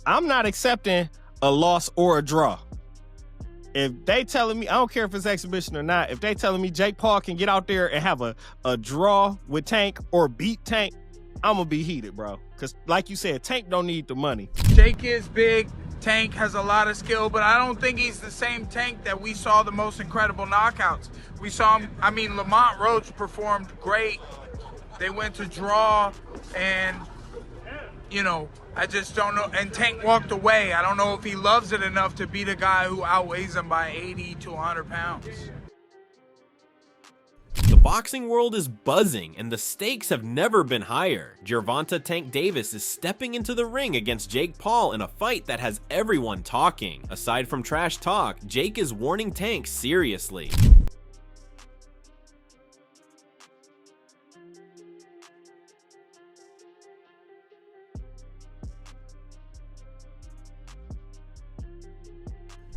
I'm not accepting a loss or a draw. If they telling me, I don't care if it's exhibition or not, if they telling me Jake Paul can get out there and have a draw with Tank or beat Tank, I'm going to be heated, bro. Because like you said, Tank don't need the money. Jake is big. Tank has a lot of skill, but I don't think he's the same Tank that we saw the most incredible knockouts. We saw him, I mean, Lamont Roach performed great. They went to draw, and, you know, I just don't know. And Tank walked away. I don't know if he loves it enough to beat a guy who outweighs him by 80 to 100 pounds. The boxing world is buzzing, and the stakes have never been higher. Gervonta Tank Davis is stepping into the ring against Jake Paul in a fight that has everyone talking. Aside from trash talk, Jake is warning Tank seriously.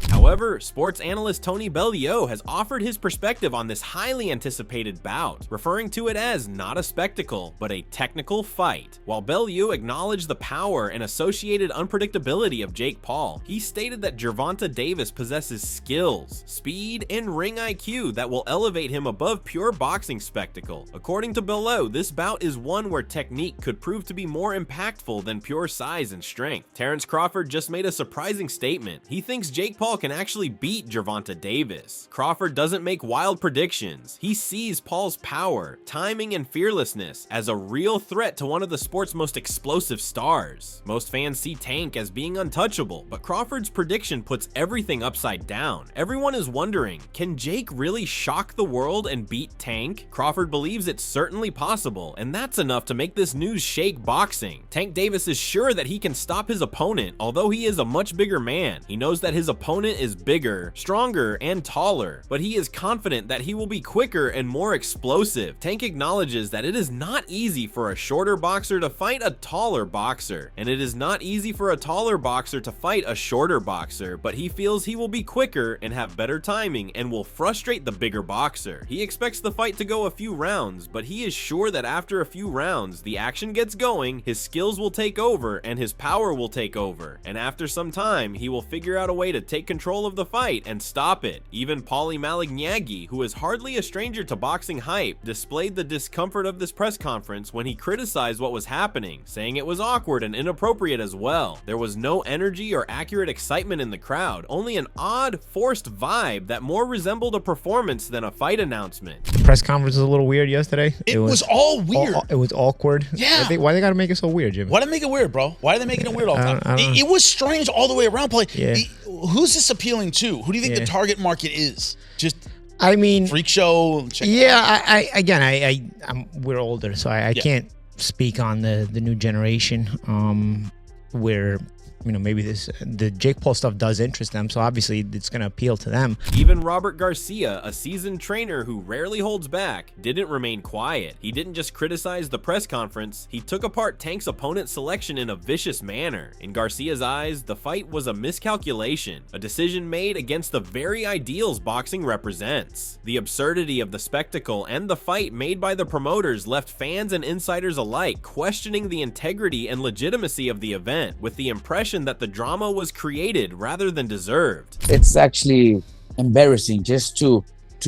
However, sports analyst Tony Belleau has offered his perspective on this highly anticipated bout, referring to it as not a spectacle, but a technical fight. While Belleau acknowledged the power and associated unpredictability of Jake Paul, he stated that Gervonta Davis possesses skills, speed, and ring IQ that will elevate him above pure boxing spectacle. According to Belleau, this bout is one where technique could prove to be more impactful than pure size and strength. Terrence Crawford just made a surprising statement. He thinks Jake Paul can actually beat Gervonta Davis. Crawford doesn't make wild predictions. He sees Paul's power, timing, and fearlessness as a real threat to one of the sport's most explosive stars. Most fans see Tank as being untouchable, but Crawford's prediction puts everything upside down. Everyone is wondering, can Jake really shock the world and beat Tank? Crawford believes it's certainly possible, and that's enough to make this news shake boxing. Tank Davis is sure that he can stop his opponent, although he is a much bigger man. He knows that his opponent is bigger, stronger, and taller, but he is confident that he will be quicker and more explosive. Tank acknowledges that it is not easy for a shorter boxer to fight a taller boxer, and it is not easy for a taller boxer to fight a shorter boxer, but he feels he will be quicker and have better timing and will frustrate the bigger boxer. He expects the fight to go a few rounds, but he is sure that after a few rounds, the action gets going, his skills will take over, and his power will take over, and after some time, he will figure out a way to take control of the fight and stop it. Even Paulie Malignaggi, who is hardly a stranger to boxing hype, displayed the discomfort of this press conference when he criticized what was happening, saying it was awkward and inappropriate as well. There was no energy or accurate excitement in the crowd, only an odd, forced vibe that more resembled a performance than a fight announcement. The press conference was a little weird yesterday. It was all weird. It was awkward. Yeah. Why they gotta make it so weird, Jimmy? Why they make it weird, bro? Why are they making it weird all the time? It was strange all the way around. Play. Yeah. Who's this appealing to? Who do you think the target market is? Just, I mean, freak show. We're older, so I can't speak on the new generation. Where, you know, maybe the Jake Paul stuff does interest them, so obviously it's going to appeal to them. Even Robert Garcia, a seasoned trainer who rarely holds back, didn't remain quiet. He didn't just criticize the press conference, he took apart Tank's opponent's selection in a vicious manner. In Garcia's eyes, the fight was a miscalculation, a decision made against the very ideals boxing represents. The absurdity of the spectacle and the fight made by the promoters left fans and insiders alike questioning the integrity and legitimacy of the event, with the impression that the drama was created rather than deserved. It's actually embarrassing just to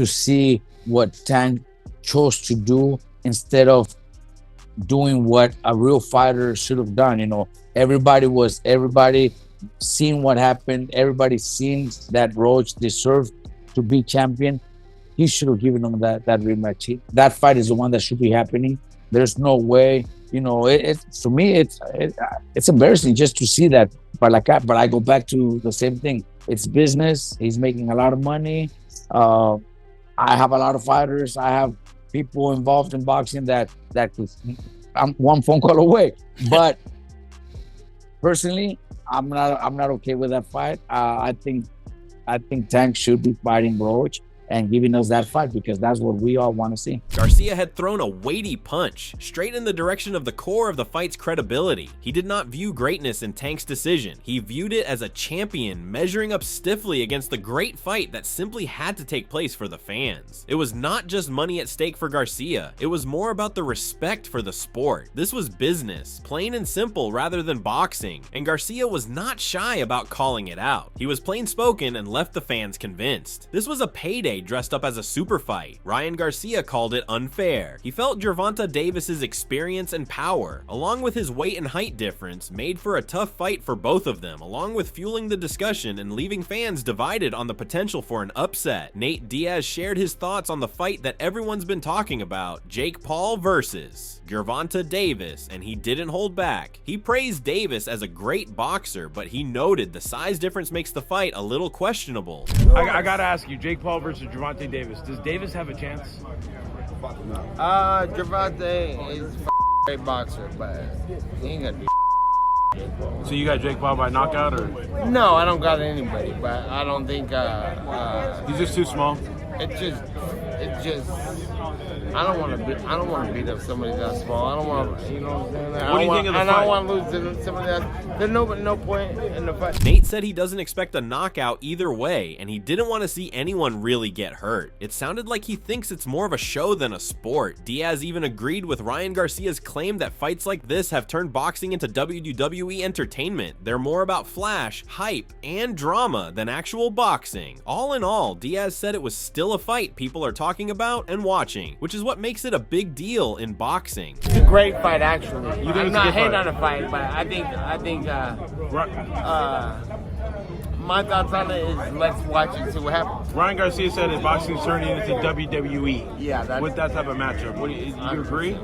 see what Tank chose to do instead of doing what a real fighter should have done. You know, everybody seen what happened. Everybody seen that Roach deserved to be champion. He should have given them that rematch. That fight is the one that should be happening. There's no way. You know, for me, it's embarrassing just to see that. But I go back to the same thing. It's business. He's making a lot of money. I have a lot of fighters. I have people involved in boxing that I'm one phone call away. But personally, I'm not okay with that fight. I think Tank should be fighting Roach. and giving us that fight, because that's what we all want to see. Garcia had thrown a weighty punch straight in the direction of the core of the fight's credibility. He did not view greatness in Tank's decision. He viewed it as a champion measuring up stiffly against the great fight that simply had to take place for the fans. It was not just money at stake for Garcia. It was more about the respect for the sport. This was business, plain and simple rather than boxing, and Garcia was not shy about calling it out. He was plain spoken and left the fans convinced. This was a payday dressed up as a super fight. Ryan Garcia called it unfair. He felt Gervonta Davis's experience and power, along with his weight and height difference, made for a tough fight for both of them, along with fueling the discussion and leaving fans divided on the potential for an upset. Nate Diaz shared his thoughts on the fight that everyone's been talking about, Jake Paul versus Gervonta Davis, and he didn't hold back. He praised Davis as a great boxer, but he noted the size difference makes the fight a little questionable. I gotta ask you, Jake Paul versus Gervonta Davis. Does Davis have a chance? Gervonta is a great boxer, but he ain't gonna be. So you got Jake Paul by knockout, or? No, I don't got anybody, but I don't think He's just too small. it just I don't want to beat up somebody that small. I don't want to, you know what I'm saying? What do you think of the fight? I don't want to lose to somebody that. There's no point in the fight. Nate said he doesn't expect a knockout either way, and he didn't want to see anyone really get hurt. It sounded like he thinks it's more of a show than a sport. Diaz even agreed with Ryan Garcia's claim that fights like this have turned boxing into WWE entertainment. They're more about flash, hype, and drama than actual boxing. All in all, Diaz said it was still a fight people are talking about and watching, which is what makes it a big deal in boxing. It's a great fight, actually. You think I'm it's a not good hating fight? on the fight, but I think my thoughts on it is let's watch it, see what happens. Ryan Garcia said that boxing's turning into WWE. Yeah, with that type of matchup. What do you agree?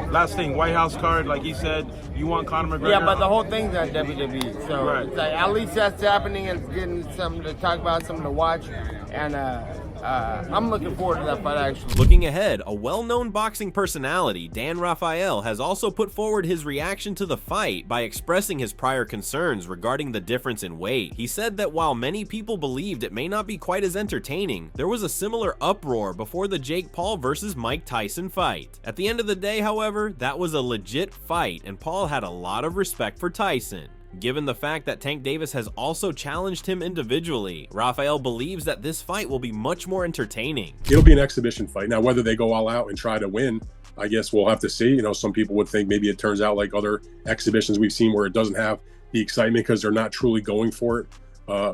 Last thing, White House card, like he said, you want Conor McGregor? Yeah, but the whole thing's on WWE, so Right. it's like, at least that's happening and it's getting something to talk about, something to watch, and I'm looking forward to that fight, actually. Looking ahead, a well-known boxing personality, Dan Rafael, has also put forward his reaction to the fight by expressing his prior concerns regarding the difference in weight. He said that while many people believed it may not be quite as entertaining, there was a similar uproar before the Jake Paul versus Mike Tyson fight. At the end of the day, however, that was a legit fight, and Paul had a lot of respect for Tyson. Given the fact that Tank Davis has also challenged him individually, Rafael believes that this fight will be much more entertaining. It'll be an exhibition fight. Now, whether they go all out and try to win, I guess we'll have to see. You know, some people would think maybe it turns out like other exhibitions we've seen where it doesn't have the excitement because they're not truly going for it,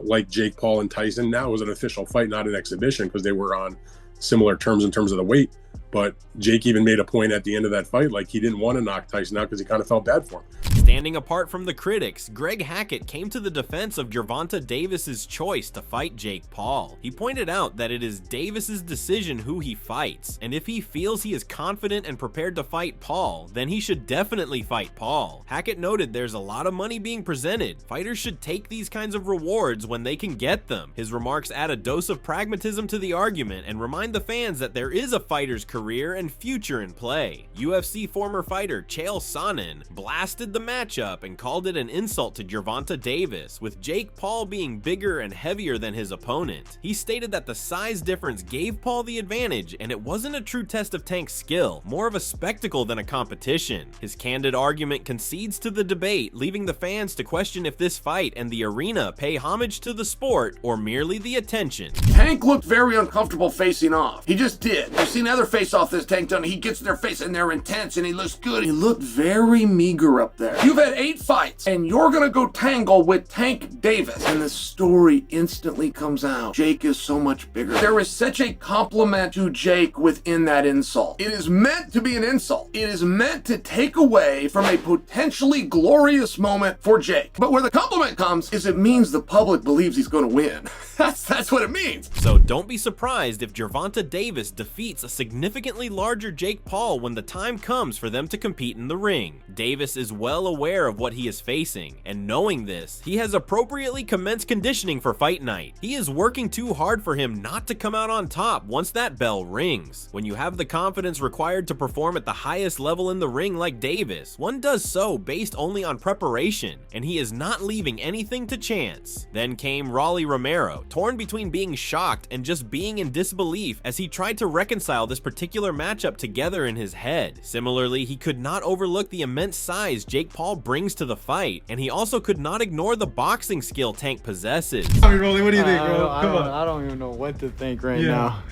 like Jake Paul and Tyson. Now it was an official fight, not an exhibition, because they were on similar terms in terms of the weight. But Jake even made a point at the end of that fight, like he didn't want to knock Tyson out because he kind of felt bad for him. Standing apart from the critics, Greg Hackett came to the defense of Gervonta Davis's choice to fight Jake Paul. He pointed out that it is Davis's decision who he fights, and if he feels he is confident and prepared to fight Paul, then he should definitely fight Paul. Hackett noted there's a lot of money being presented. Fighters should take these kinds of rewards when they can get them. His remarks add a dose of pragmatism to the argument and remind the fans that there is a fighter's career and future in play. UFC former fighter Chael Sonnen blasted the matchup and called it an insult to Gervonta Davis, with Jake Paul being bigger and heavier than his opponent. He stated that the size difference gave Paul the advantage and it wasn't a true test of Tank's skill, more of a spectacle than a competition. His candid argument concedes to the debate, leaving the fans to question if this fight and the arena pay homage to the sport or merely the attention. Tank looked very uncomfortable facing off. He just did. I've seen other face-off this Tank done. He gets in their face and they're intense and he looks good. He looked very meager up there. You've had 8 fights and you're gonna go tangle with Tank Davis. And the story instantly comes out. Jake is so much bigger. There is such a compliment to Jake within that insult. It is meant to be an insult. It is meant to take away from a potentially glorious moment for Jake. But where the compliment comes is it means the public believes he's gonna win. That's what it means. So don't be surprised if Gervonta Davis defeats a significantly larger Jake Paul when the time comes for them to compete in the ring. Davis is well aware of what he is facing, and knowing this, he has appropriately commenced conditioning for fight night. He is working too hard for him not to come out on top once that bell rings. When you have the confidence required to perform at the highest level in the ring like Davis, one does so based only on preparation, and he is not leaving anything to chance. Then came Rolly Romero, torn between being shocked and just being in disbelief as he tried to reconcile this particular matchup together in his head. Similarly, he could not overlook the immense size Jake Paul brings to the fight, and he also could not ignore the boxing skill Tank possesses. Rolly, what do you think, bro? I don't even know what to think right now.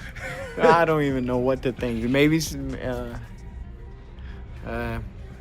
I don't even know what to think. Maybe some,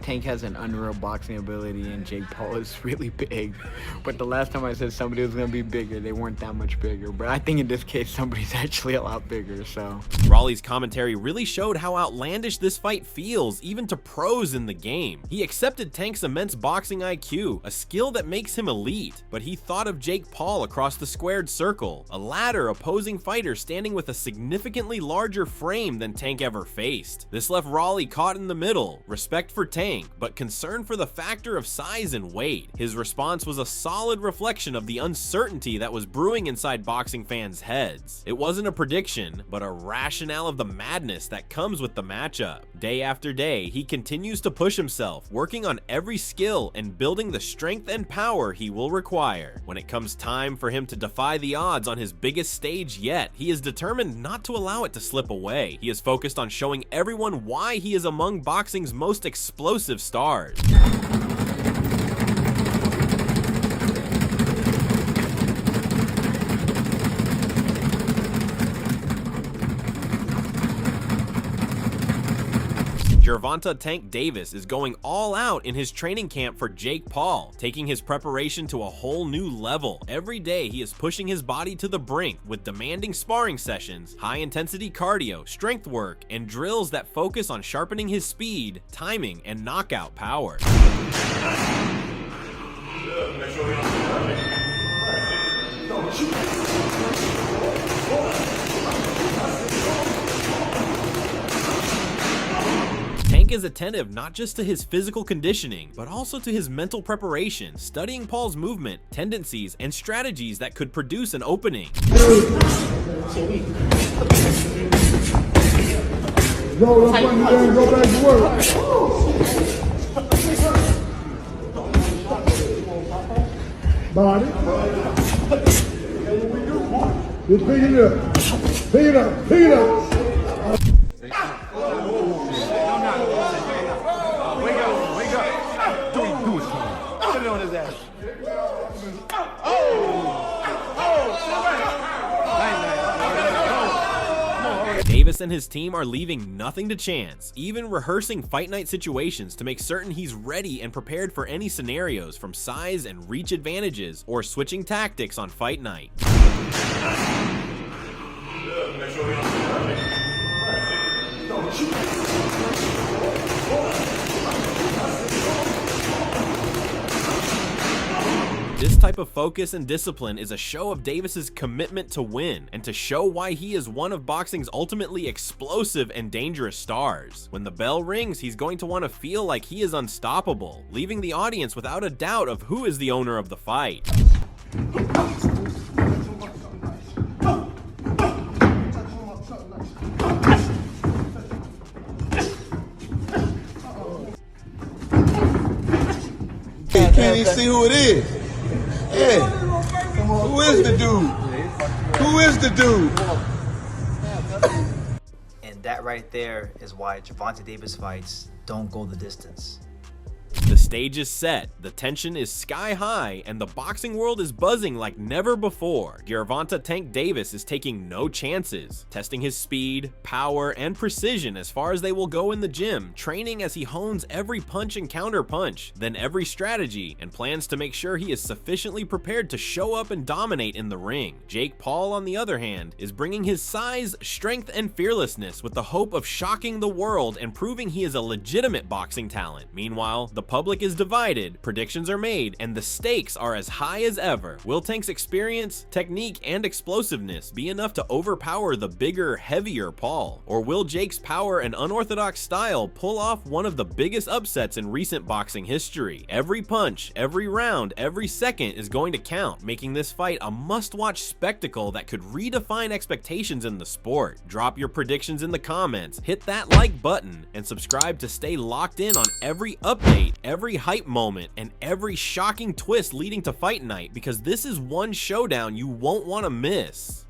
Tank has an unreal boxing ability and Jake Paul is really big. But the last time I said somebody was going to be bigger, they weren't that much bigger. But I think in this case, somebody's actually a lot bigger, so. Rolly's commentary really showed how outlandish this fight feels, even to pros in the game. He accepted Tank's immense boxing IQ, a skill that makes him elite, but he thought of Jake Paul across the squared circle, a latter opposing fighter standing with a significantly larger frame than Tank ever faced. This left Rolly caught in the middle, respect for Tank, but concern for the factor of size and weight. His response was a solid reflection of the uncertainty that was brewing inside boxing fans' heads. It wasn't a prediction, but a rationale of the madness that comes with the matchup. Day after day, he continues to push himself, working on every skill and building the strength and power he will require. When it comes time for him to defy the odds on his biggest stage yet, he is determined not to allow it to slip away. He is focused on showing everyone why he is among boxing's most explosive stars. Gervonta Tank Davis is going all out in his training camp for Jake Paul, taking his preparation to a whole new level. Every day he is pushing his body to the brink with demanding sparring sessions, high-intensity cardio, strength work, and drills that focus on sharpening his speed, timing, and knockout power. Tank is attentive not just to his physical conditioning, but also to his mental preparation, studying Paul's movement, tendencies, and strategies that could produce an opening. Roll up on there and go back to work. Body. Just pick it up. Pick it up. Pick it up. Davis and his team are leaving nothing to chance, even rehearsing fight night situations to make certain he's ready and prepared for any scenarios, from size and reach advantages or switching tactics on fight night. This type of focus and discipline is a show of Davis's commitment to win and to show why he is one of boxing's ultimately explosive and dangerous stars. When the bell rings, he's going to want to feel like he is unstoppable, leaving the audience without a doubt of who is the owner of the fight. You can't even see who it is. Hey, who is the dude? Who is the dude? And that right there is why Gervonta Davis fights don't go the distance. The stage is set, the tension is sky high, and the boxing world is buzzing like never before. Gervonta Tank Davis is taking no chances, testing his speed, power, and precision as far as they will go in the gym, training as he hones every punch and counter punch, then every strategy, and plans to make sure he is sufficiently prepared to show up and dominate in the ring. Jake Paul, on the other hand, is bringing his size, strength, and fearlessness with the hope of shocking the world and proving he is a legitimate boxing talent. Meanwhile, the The public is divided, predictions are made, and the stakes are as high as ever. Will Tank's experience, technique, and explosiveness be enough to overpower the bigger, heavier Paul? Or will Jake's power and unorthodox style pull off one of the biggest upsets in recent boxing history? Every punch, every round, every second is going to count, making this fight a must-watch spectacle that could redefine expectations in the sport. Drop your predictions in the comments, hit that like button, and subscribe to stay locked in on every update, every hype moment, and every shocking twist leading to fight night, because this is one showdown you won't want to miss.